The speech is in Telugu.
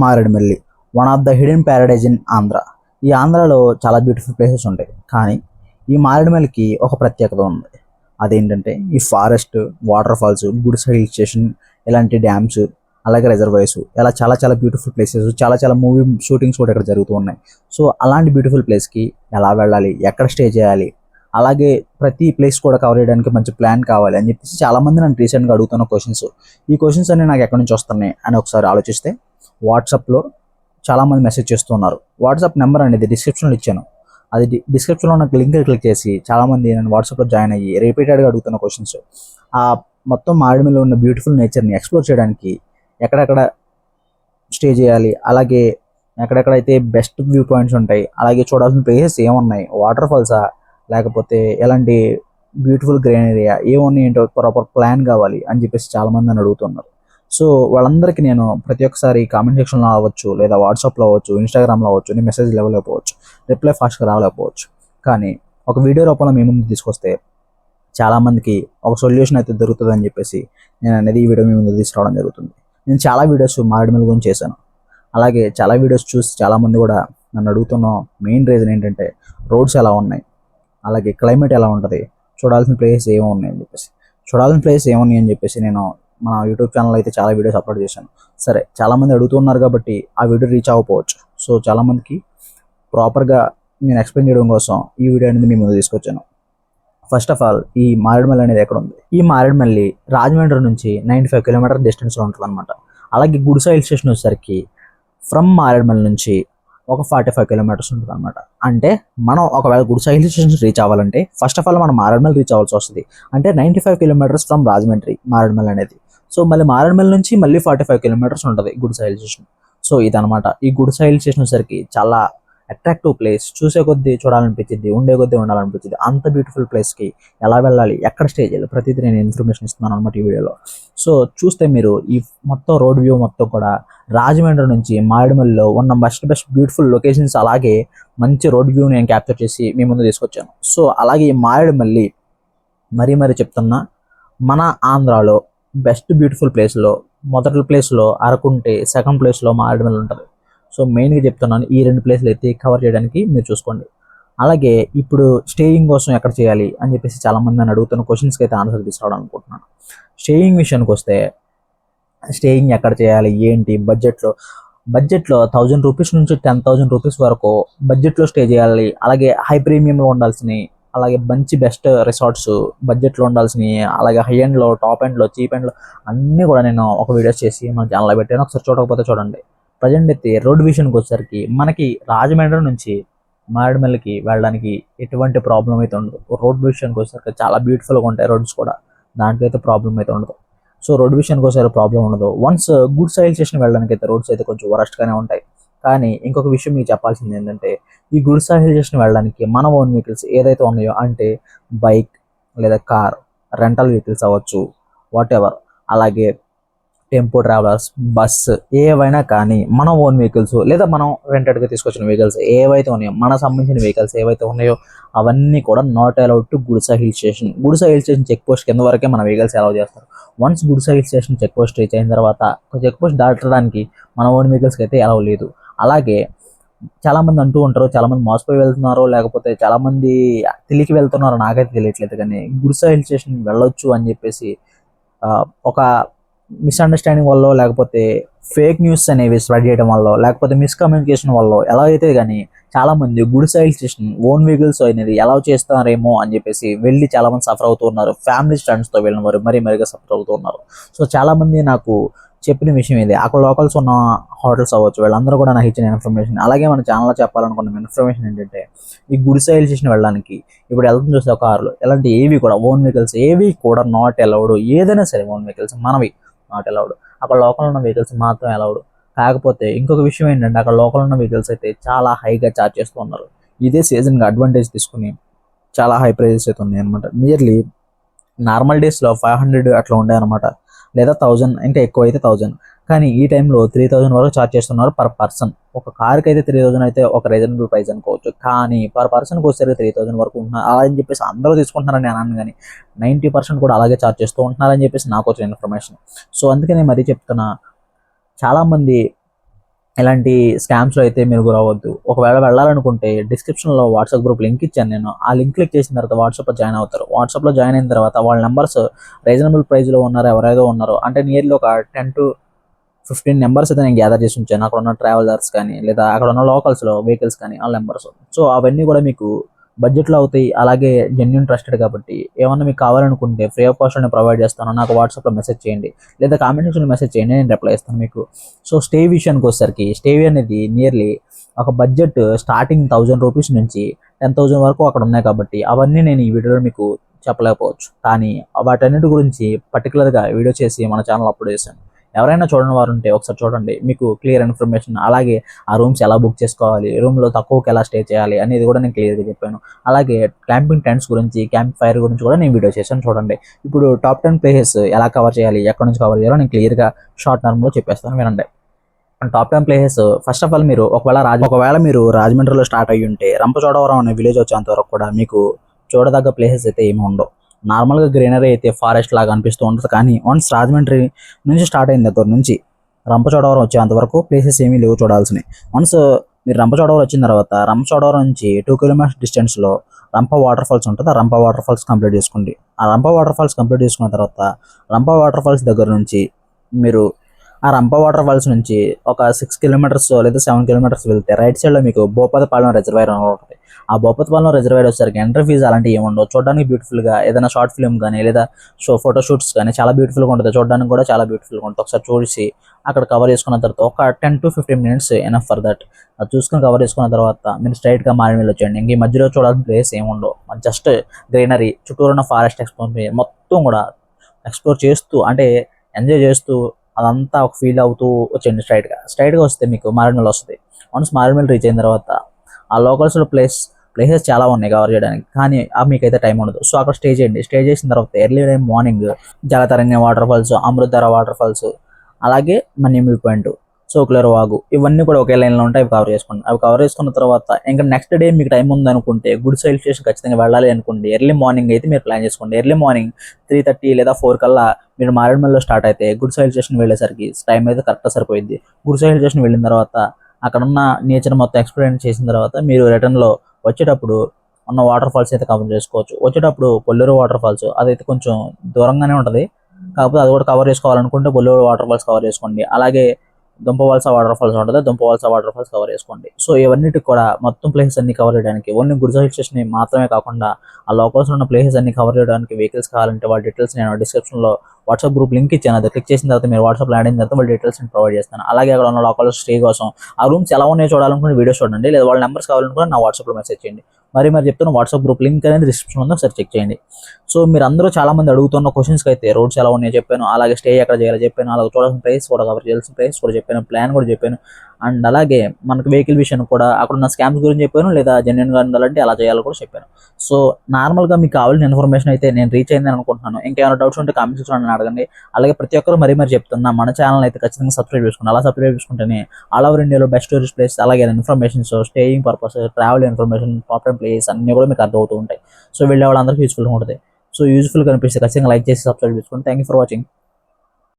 Maredumilli one of the hidden Paradise in Andhra. ఈ ఆంధ్రాలో చాలా బ్యూటిఫుల్ ప్లేసెస్ ఉంటాయి, కానీ ఈ మారేడుమల్లికి ఒక ప్రత్యేకత ఉంది. అదేంటంటే ఈ forest, waterfalls, Gudisa hill station, ఇలాంటి డ్యామ్స్, అలాగే రిజర్వాయర్స్, ఇలా చాలా చాలా బ్యూటిఫుల్ ప్లేసెస్, చాలా చాలా మూవీ షూటింగ్స్ కూడా ఇక్కడ జరుగుతూ ఉన్నాయి. సో అలాంటి బ్యూటిఫుల్ ప్లేస్కి ఎలా వెళ్ళాలి, ఎక్కడ స్టే చేయాలి, అలాగే ప్రతి ప్లేస్ కూడా కవర్ చేయడానికి మంచి ప్లాన్ కావాలి అని చెప్పేసి చాలామంది నన్ను రీసెంట్గా అడుగుతున్న క్వశ్చన్స్. ఈ క్వశ్చన్స్ అన్ని నాకు ఎక్కడి నుంచి వస్తున్నాయి అని ఒకసారి ఆలోచిస్తే వాట్సాప్లో చాలామంది మెసేజ్ చేస్తున్నారు. వాట్సాప్ నెంబర్ అనేది డిస్క్రిప్షన్లో ఇచ్చాను. అది డిస్క్రిప్షన్లో నాకు లింక్ క్లిక్ చేసి చాలామంది నేను వాట్సాప్లో జాయిన్ అయ్యి రిపీటెడ్గా అడుగుతున్న క్వశ్చన్స్. ఆ మొత్తం మారేడుమల్లిలో ఉన్న బ్యూటిఫుల్ నేచర్ని ఎక్స్ప్లోర్ చేయడానికి ఎక్కడెక్కడ స్టే చేయాలి, అలాగే ఎక్కడెక్కడైతే బెస్ట్ వ్యూ పాయింట్స్ ఉంటాయి, అలాగే చూడాల్సిన ప్లేసెస్ ఏమున్నాయి, వాటర్ ఫాల్సా లేకపోతే ఎలాంటి బ్యూటిఫుల్ గ్రీనరీయా, ఏమున్నాయి ఏంటో ప్రాపర్ ప్లాన్ కావాలి అని చెప్పేసి చాలామంది నన్ను అడుగుతున్నారు. సో వాళ్ళందరికీ నేను ప్రతి ఒక్కసారి కామెంట్ సెక్షన్లో అవ్వచ్చు, లేదా వాట్సాప్లో అవ్వచ్చు, ఇన్స్టాగ్రామ్లో అవ్వచ్చు, నేను మెసేజ్ ఇవ్వలేకపోవచ్చు, రిప్లై ఫాస్ట్గా రాలేకపోవచ్చు. కానీ ఒక వీడియో రూపంలో మీ ముందు తీసుకొస్తే చాలామందికి ఒక సొల్యూషన్ అయితే దొరుకుతుందని చెప్పేసి నేను అనేది ఈ వీడియో మీ ముందు తీసుకురావడం జరుగుతుంది. నేను చాలా వీడియోస్ మారేడుమల్లి గురించి చేశాను. అలాగే చాలా వీడియోస్ చూసి చాలామంది కూడా నన్ను అడుగుతున్న మెయిన్ రీజన్ ఏంటంటే రోడ్స్ ఎలా ఉన్నాయి, అలాగే క్లైమేట్ ఎలా ఉంటుంది, చూడాల్సిన ప్లేసెస్ ఏమున్నాయి అని చెప్పేసి. చూడాల్సిన ప్లేసెస్ ఏమున్నాయి అని చెప్పేసి నేను మన యూట్యూబ్ ఛానల్ అయితే చాలా వీడియోస్ అప్లోడ్ చేశాను. సరే, చాలామంది అడుగుతున్నారు కాబట్టి ఆ వీడియో రీచ్ అవ్వకపోవచ్చు. సో చాలామందికి ప్రాపర్గా నేను ఎక్స్ప్లెయిన్ చేయడం కోసం ఈ వీడియో అనేది మీ ముందు తీసుకొచ్చాను. ఫస్ట్ ఆఫ్ ఆల్, ఈ మారేడుమల్లి అనేది ఎక్కడ ఉంది? ఈ మారేడుమల్లి రాజమండ్రి నుంచి 95 కిలోమీటర్ డిస్టెన్స్లో ఉంటుంది అనమాట. అలాగే గుడిస హిల్ స్టేషన్ వచ్చేసరికి ఫ్రమ్ మారేడుమల్లి నుంచి ఒక 45 కిలోమీటర్స్ ఉంటుంది అనమాట. అంటే మనం ఒకవేళ గుడిస హిల్ స్టేషన్ రీచ్ అవ్వాలంటే ఫస్ట్ ఆఫ్ ఆల్ మనం మారేడుమల్లి రీచ్ అవ్వాల్సి వస్తుంది. అంటే 95 కిలోమీటర్స్ ఫ్రమ్ రాజమండ్రి మారేడుమల్లి అనేది. సో మళ్ళీ మారేడుమల్లి నుంచి మళ్ళీ 45 కిలోమీటర్స్ ఉంటుంది గుడిస హిల్ స్టేషన్. సో ఇదనమాట. ఈ గుడిస హిల్ స్టేషన్ వచ్చేసరికి చాలా అట్రాక్టివ్ ప్లేస్, చూసే కొద్దీ చూడాలనిపించింది, ఉండే కొద్దీ ఉండాలనిపించింది. అంత బ్యూటిఫుల్ ప్లేస్కి ఎలా వెళ్ళాలి, ఎక్కడ స్టే చేయాలి, ప్రతిదీ నేను ఇన్ఫర్మేషన్ ఇస్తున్నాను అనమాట ఈ వీడియోలో. సో చూస్తే మీరు ఈ మొత్తం రోడ్ వ్యూ మొత్తం కూడా రాజమండ్రి నుంచి మారేడుమల్లిలో ఉన్న బెస్ట్ బ్యూటిఫుల్ లొకేషన్స్, అలాగే మంచి రోడ్ వ్యూ నేను క్యాప్చర్ చేసి మీ ముందు తీసుకొచ్చాను. సో అలాగే ఈ మారేడుమల్లి మరీ చెప్తున్నా, మన ఆంధ్రాలో బెస్ట్ బ్యూటిఫుల్ ప్లేస్లో మొదటి ప్లేస్లో అరకుంటే, సెకండ్ ప్లేస్లో మారేడుమల్లి ఉంటుంది. సో మెయిన్గా చెప్తున్నాను, ఈ రెండు ప్లేస్లు అయితే కవర్ చేయడానికి మీరు చూసుకోండి. అలాగే ఇప్పుడు స్టేయింగ్ కోసం ఎక్కడ చేయాలి అని చెప్పేసి చాలామంది నన్ను అడుగుతున్న క్వశ్చన్స్కి అయితే ఆన్సర్ తీసుకురావడం అనుకుంటున్నాను. స్టేయింగ్ విషయానికి వస్తే స్టేయింగ్ ఎక్కడ చేయాలి ఏంటి, బడ్జెట్లో 1000 రూపీస్ నుంచి 10,000 రూపీస్ వరకు బడ్జెట్లో స్టే చేయాలి. అలాగే హై ప్రీమియంలో ఉండాల్సినవి, అలాగే మంచి బెస్ట్ రిసార్ట్స్ బడ్జెట్లో ఉండాల్సినవి, అలాగే హై ఎండ్లో, టాప్ ఎండ్లో, చీప్ ఎండ్లో అన్నీ కూడా నేను ఒక వీడియోస్ చేసి మన ఛానల్లో పెట్టాను. ఒకసారి చూడకపోతే చూడండి. ప్రజెంట్ అయితే రోడ్ విషయానికి వచ్చేసరికి మనకి రాజమండ్రి నుంచి మారేడుమల్లికి వెళ్ళడానికి ఎటువంటి ప్రాబ్లం అయితే ఉండదు. రోడ్ విషయానికి వచ్చేసరికి చాలా బ్యూటిఫుల్గా ఉంటాయి రోడ్స్ కూడా, దాంట్లో అయితే ప్రాబ్లం అయితే ఉండదు. సో రోడ్ విషయానికి వచ్చేసరికి ప్రాబ్లం ఉండదు. వన్స్ గుడ్ రైల్ స్టేషన్ వెళ్ళడానికి అయితే రోడ్స్ అయితే కొంచెం వరస్ట్గానే ఉంటాయి. కానీ ఇంకొక విషయం మీకు చెప్పాల్సింది ఏంటంటే, ఈ గుడ్ రైల్ స్టేషన్ వెళ్ళడానికి మన ఓన్ వెహికల్స్ ఏదైతే ఉన్నాయో, అంటే బైక్ లేదా కార్, రెంటల్ వెహికల్స్ అవ్వచ్చు, వాట్ ఎవర్, అలాగే టెంపో ట్రావెలర్స్, బస్, ఏవైనా కానీ మన ఓన్ వెహికల్స్ లేదా మనం రెంటెడ్గా తీసుకొచ్చిన వెహికల్స్ ఏవైతే ఉన్నాయో, మనకు సంబంధించిన వెహికల్స్ ఏవైతే ఉన్నాయో అవన్నీ కూడా not allowed to Gudisa hill station. Gudisa hill station check post కింద వరకే మన వెహికల్స్ అలౌ చేస్తారు. Once Gudisa hill station check post reach అయిన తర్వాత చెక్ పోస్ట్ దాటడానికి మన ఓన్ వెహికల్స్కి అయితే అలౌ లేదు. అలాగే చాలామంది అంటూ ఉంటారు, చాలామంది మోసపోయి వెళ్తున్నారు, లేకపోతే చాలామంది తెలియకి వెళ్తున్నారు, నాకైతే తెలియట్లేదు. కానీ గుడిస హిల్ స్టేషన్ వెళ్ళొచ్చు అని చెప్పేసి ఒక మిస్అండర్స్టాండింగ్ వల్ల, లేకపోతే ఫేక్ న్యూస్ అనేవి స్ప్రెడ్ చేయడం వల్ల, లేకపోతే మిస్కమ్యూనికేషన్ వల్ల ఎలా అయితే కానీ చాలామంది గుడ్ సైల్ స్టేషన్ ఓన్ వెహికల్స్ అనేది ఎలా చేస్తారేమో అని చెప్పేసి వెళ్ళి చాలామంది సఫర్ అవుతున్నారు. ఫ్యామిలీ ఫ్రెండ్స్తో వెళ్ళిన వారు మరీగా సఫర్ అవుతున్నారు. సో చాలామంది నాకు చెప్పిన విషయం ఇది. అక్కడ లోకల్స్ ఉన్న హోటల్స్ అవ్వచ్చు, వీళ్ళందరూ కూడా నాకు ఇచ్చిన ఇన్ఫర్మేషన్. అలాగే మన ఛానల్లో చెప్పాలనుకున్న ఇన్ఫర్మేషన్ ఏంటంటే, ఈ గుడ్ సైల్ స్టేషన్ వెళ్ళడానికి ఇప్పుడు వెళ్తుంది చూస్తే కార్లు, ఇలాంటి ఏవి కూడా ఓన్ వెహికల్స్ ఏవి కూడా నాట్ అలౌడ్. ఏదైనా సరే ఓన్ వెహికల్స్ మనవి నాట్ అలౌడ్. అక్కడ లోకల్ ఉన్న వెహికల్స్ మాత్రం అలౌడ్. కాకపోతే ఇంకొక విషయం ఏంటంటే, అక్కడ లోకల్ ఉన్న వెహికల్స్ అయితే చాలా హైగా ఛార్జ్ చేస్తూ ఉన్నారు. ఇదే సీజన్గా అడ్వాంటేజ్ తీసుకుని చాలా హై ప్రైజెస్ అయితే ఉన్నాయి అనమాట. నియర్లీ నార్మల్ డేస్లో 500 అట్లా ఉండే అనమాట, లేదా 1000, ఇంకా ఎక్కువ అయితే 1000. కానీ ఈ టైంలో 3000 వరకు ఛార్జ్ చేస్తున్నారు పర్ పర్సన్. ఒక కార్కి అయితే 3000 అయితే ఒక రీజనబుల్ ప్రైస్ అనుకోవచ్చు. కానీ పర్ పర్సన్కి వచ్చేసరికి 3000 వరకు ఉంటున్నారు. అలా అని చెప్పేసి అందరూ తీసుకుంటున్నారని అన్నాను, కానీ 90% కూడా అలాగే ఛార్జ్ చేస్తూ ఉంటున్నారని చెప్పేసి నాకు వచ్చిన ఇన్ఫర్మేషన్. సో అందుకే నేను మరీ చెప్తున్నా, చాలామంది ఇలాంటి స్కామ్స్లో అయితే మీరు గురవద్దు. ఒకవేళ వెళ్ళాలనుకుంటే డిస్క్రిప్షన్లో వాట్సాప్ గ్రూప్ లింక్ ఇచ్చాను నేను. ఆ లింక్ క్లిక్ చేసిన తర్వాత వాట్సాప్లో జాయిన్ అవుతారు. వాట్సాప్లో జాయిన్ అయిన తర్వాత వాళ్ళ నెంబర్స్ రీజనబుల్ ప్రైస్లో ఉన్నారు ఎవరైతే ఉన్నారో, అంటే నియర్లీ ఒక 10 to 15 నెంబర్స్ అయితే నేను గ్యాదర్ చేసి ఉంచాను. అక్కడ ఉన్న ట్రావెలర్స్ కానీ లేదా అక్కడ ఉన్న లోకల్స్లో వెహికల్స్ కానీ వాళ్ళ నెంబర్స్. సో అవన్నీ కూడా మీకు బడ్జెట్లో అవుతాయి. అలాగే జెన్యూన్ ట్రస్టెడ్ కాబట్టి ఏమన్నా మీకు కావాలనుకుంటే ఫ్రీ ఆఫ్ కాస్ట్ నేను ప్రొవైడ్ చేస్తాను. నాకు వాట్సాప్లో మెసేజ్ చేయండి లేదా కామెంట్ సెక్షన్లో మెసేజ్ చేయండి, నేను రిప్లై ఇస్తాను మీకు. సో స్టే విషయానికి వచ్చేసరికి స్టే అనేది నియర్లీ ఒక బడ్జెట్ స్టార్టింగ్ 1000 రూపీస్ నుంచి 10,000 వరకు అక్కడ ఉన్నాయి కాబట్టి అవన్నీ నేను ఈ వీడియోలో మీకు చెప్పలేకపోవచ్చు. కానీ వాటన్నిటి గురించి పర్టికులర్గా వీడియో చేసి మన ఛానల్ అప్లోడ్ చేశాను. ఎవరైనా చూడని వారు ఉంటే ఒకసారి చూడండి, మీకు క్లియర్ ఇన్ఫర్మేషన్. అలాగే ఆ రూమ్స్ ఎలా బుక్ చేసుకోవాలి, రూమ్లో తక్కువకి ఎలా స్టే చేయాలి అనేది కూడా నేను క్లియర్గా చెప్పాను. అలాగే క్యాంపింగ్ టెంట్స్ గురించి, క్యాంప్ ఫైర్ గురించి కూడా నేను వీడియో చేశాను చూడండి. ఇప్పుడు టాప్ 10 ప్లేసెస్ ఎలా కవర్ చేయాలి, ఎక్కడి నుంచి కవర్ చేయాలో నేను క్లియర్గా షార్ట్ టర్మ్లో చెప్పేస్తాను, వినండి. Top 10 places. First of all మీరు ఒకవేళ మీరు రాజమండ్రిలో స్టార్ట్ అయ్యి ఉంటే రంపచోడవరం అనే విలేజ్ వచ్చేంత వరకు కూడా మీకు చూడదగ్గ ప్లేసెస్ అయితే ఏమి ఉండవు. నార్మల్గా గ్రీనరీ అయితే ఫారెస్ట్ లాగా అనిపిస్తూ ఉంటుంది. కానీ వన్స్ రాజమండ్రి నుంచి స్టార్ట్ అయిన దగ్గర నుంచి రంపచోడవరం వచ్చేంత వరకు ప్లేసెస్ ఏమీ లేవు చూడాల్సినవి. వన్స్ మీరు రంపచోడవరం వచ్చిన తర్వాత రంపచోడవరం నుంచి 2 కిలోమీటర్స్ డిస్టెన్స్లో రంప వాటర్ ఫాల్స్ ఉంటుంది. ఆ రంప వాటర్ ఫాల్స్ కంప్లీట్ చేసుకోండి. ఆ రంప వాటర్ ఫాల్స్ కంప్లీట్ చేసుకున్న తర్వాత రంప వాటర్ ఫాల్స్ దగ్గర నుంచి మీరు ఆ రంప వాటర్ ఫాల్స్ నుంచి ఒక 6 కిలోమీటర్స్ లేదా 7 కిలోమీటర్స్ వెళ్తే రైట్ సైడ్లో మీకు భూపతిపాలెం రిజర్వాయర్ అని ఉంటుంది. ఆ భూపతిపాలెం రిజర్వాయర్ వచ్చేసరికి ఎంట్రీ ఫీజు అలాంటివి ఏమి ఉండవు. చూడడానికి బ్యూటిఫుల్గా ఏదైనా షార్ట్ ఫిల్మ్ కానీ లేదా ఫోటో షూట్స్ కానీ చాలా బ్యూటిఫుల్గా ఉంటుంది. చూడడానికి కూడా చాలా బ్యూటిఫుల్గా ఉంటుంది. ఒకసారి చూసి అక్కడ కవర్ చేసుకున్న తర్వాత ఒక 10 to 15 minutes enough for that. అది చూసుకొని కవర్ చేసుకున్న తర్వాత మీరు స్ట్రైట్గా మారేడుమిల్లి వచ్చేయండి. ఇంక ఈ మధ్యలో చూడాల్సిన ప్లేస్ ఏమి ఉండవు. జస్ట్ గ్రీనరీ, చుట్టూరు ఉన్న ఫారెస్ట్ ఎక్స్ప్లోర్ మొత్తం కూడా ఎక్స్ప్లోర్ చేస్తూ, అంటే ఎంజాయ్ చేస్తూ అదంతా ఒక ఫీల్ అవుతూ వచ్చేయండి. స్ట్రైట్గా వస్తే మీకు మారేడుమిల్లి వస్తుంది. వన్స్ మారేడుమిల్లి రీచ్ అయిన తర్వాత ఆ లోకల్స్లో ప్లేసెస్ చాలా ఉన్నాయి కవర్ చేయడానికి, కానీ మీకైతే టైం ఉండదు. సో అక్కడ స్టే చేయండి. స్టే చేసిన తర్వాత early morning Jalatharanga waterfalls, Amrutadhara waterfalls, అలాగే మన్యం వ్యూ పాయింట్, సోకులేరు వాగు, ఇవన్నీ కూడా ఒకే లైన్లో ఉంటాయి. అవి కవర్ చేసుకోండి. అవి కవర్ చేసుకున్న తర్వాత ఇంకా నెక్స్ట్ డే మీకు టైం ఉందనుకుంటే గుడ్ సైల్ స్టేషన్ ఖచ్చితంగా వెళ్ళాలి అనుకోండి. ఎర్లీ మార్నింగ్ అయితే మీరు ప్లాన్ చేసుకోండి. ఎర్లీ మార్నింగ్ 3:30 లేదా 4 కల్లా మీరు మారేడుమల్లిలో స్టార్ట్ అయితే గుడ్ సైల్ స్టేషన్ వెళ్ళేసరికి టైం అయితే కరెక్ట్గా సరిపోయింది. గుడ్ సైల్ స్టేషన్ వెళ్ళిన తర్వాత అక్కడ ఉన్న నేచర్ మొత్తం ఎక్స్పీరియన్స్ చేసిన తర్వాత మీరు రిటర్న్లో వచ్చేటప్పుడు ఉన్న వాటర్ ఫాల్స్ అయితే కవర్ చేసుకోవచ్చు. వచ్చేటప్పుడు పొల్లూరు వాటర్ ఫాల్స్ అదైతే కొంచెం దూరంగానే ఉంటుంది, కాకపోతే అది కూడా కవర్ చేసుకోవాలనుకుంటే పొల్లూరు వాటర్ ఫాల్స్ కవర్ చేసుకోండి. అలాగే దుంపవలస వాటర్ ఫాల్స్ ఉంటుంది, దుంపవలస వాటర్ ఫాల్స్ కవర్ చేసుకోండి. సో ఇవన్నిటికి కూడా మొత్తం ప్లేసెస్ అన్ని కవర్ చేయడానికి ఓన్లీ గుడిసె హిల్ స్టేషన్ మాత్రమే కాకుండా ఆ లోకల్స్ ఉన్న ప్లేసెస్ అన్ని కవర్ చేయడానికి వెహికల్స్ కావాలంటే వాళ్ళ డీటెయిల్స్ నేను డిస్క్రిప్షన్లో వాట్సాప్ గ్రూప్ లింక్ ఇచ్చాను. అది క్లిక్ చేసిన తర్వాత మీరు వాట్సాప్లో యాడ్ అయిన తర్వాత వాళ్ళ డీటెయిల్స్ నేను ప్రొవైడ్ చేస్తాను. అలాగే అక్కడ ఉన్న లోకల్ స్టే కోసం ఆ రూమ్స్ ఎలా ఉన్నాయో చూడాలనుకుని వీడియోస్ చూడండి, లేదా వాళ్ళ నెంబర్స్ కావాలనుకుని నా వాట్సాప్లో మెసేజ్ చేయండి. మరి చెప్తున్న వాట్సాప్ గ్రూప్ లింక్ అనేది డిస్క్రిప్షన్ ఉందో ఒకసారి చెక్ చేయండి. సో మీరు అందరూ చాలా మంది అడుగుతున్న క్వశ్చన్స్కి అయితే రోడ్స్ ఎలా ఉన్నాయో చెప్పాను, అలాగే స్టే ఎక్కడ చేయాలో చెప్పాను, అలాగే చూడాల్సిన ప్లేస్ కూడా కవర్ చేయాల్సిన ప్లేస్ కూడా చెప్పాను, ప్లాన్ కూడా చెప్పాను. అండ్ అలాగే మనకు వెహికల్ విషయం కూడా అక్కడ ఉన్న స్కామ్స్ గురించి చెప్పాను, లేదా జెన్యున్గా ఉండాలంటే అలా చేయాలో కూడా చెప్పాను. సో నార్మల్గా మీకు కావాల్సిన ఇన్ఫర్మేషన్ అయితే నేను రీచ్ అయిందని అనుకుంటున్నాను. ఇంకేమైనా డౌట్స్ ఉంటే కామెంట్ సెక్షన్లో అడగండి. అలాగే ప్రతి ఒక్కరు మరీ చెప్తున్నా, మన ఛానల్ అయితే ఖచ్చితంగా సబ్స్క్రైబ్ చేసుకోండి. అలా సబ్స్క్రైబ్ చేసుకుంటేనే ఆల్ ఓవర్ ఇండియాలో బెస్ట్ టూరిస్ట్ ప్లేస్, అలాగే informations, staying purpose, travel information, popular place అన్నీ కూడా మీకు అర్థమవుతూ ఉంటాయి. సో వెళ్ళే వాళ్ళందరికీ యూస్ఫుల్గా ఉంటుంది. సో యూస్ఫుల్గా అనిపిస్తే ఖచ్చితంగా లైక్ చేసి సబ్స్క్రైబ్ చేసుకోండి. Thank you for watching.